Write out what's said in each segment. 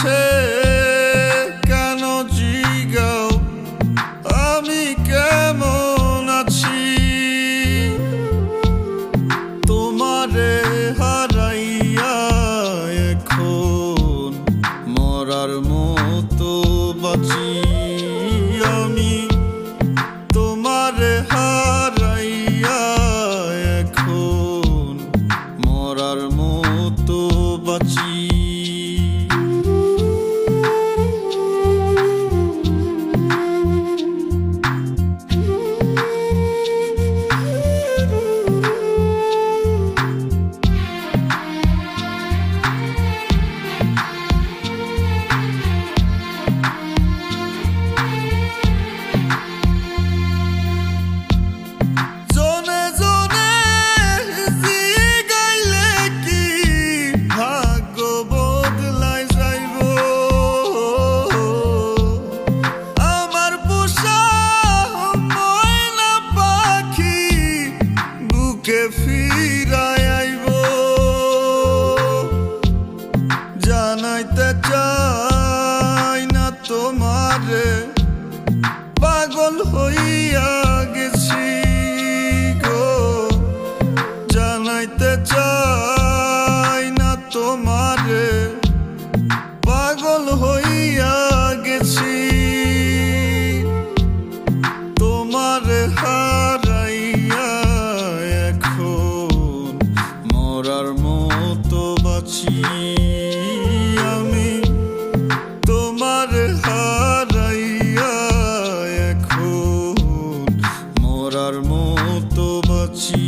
কাছে কেন জিগাও আমি কেমন আছি? তোমারে হারাইয়া এখন মরার মতো বাঁচি আমি। তোমারে হারাইয়া এখন মরার মতো বাঁচি। ফিরায় আইব জানাইতে চাই না তোমারে পাগল হইয়া গেছি গো। জানাইতে চাই না তোমারে পাগল হইয়া গেছি। তোমারে হারাইয়া মরার মতো বাঁচি আমি। তোমার হারাইয়া এখন মরার মতো বাঁচি।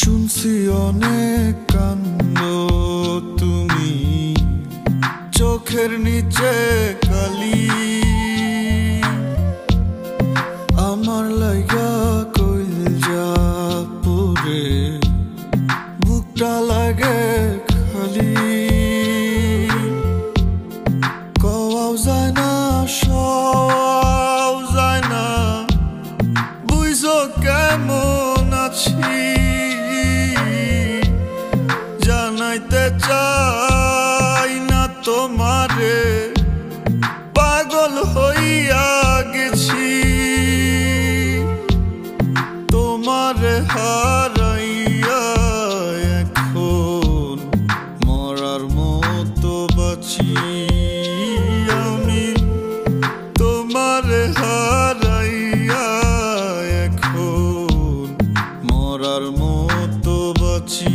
শুনছি অনেক কান্দ তুমি চোখের নিচে কালি। আমার লাইগা কইলজা পুরে বুকটা লাগে খালি। কওয়াও যায় না সওয়াও যায় না বুঝো কেমন আছি। জানাইতে চাই না তোমারে পাগল হইয়া গেছি। তোমারে হারাইয়া এখন মরার মতো বাঁচি আমি। তোমারে হারাইয়া এখন মরার মতো বাঁচি।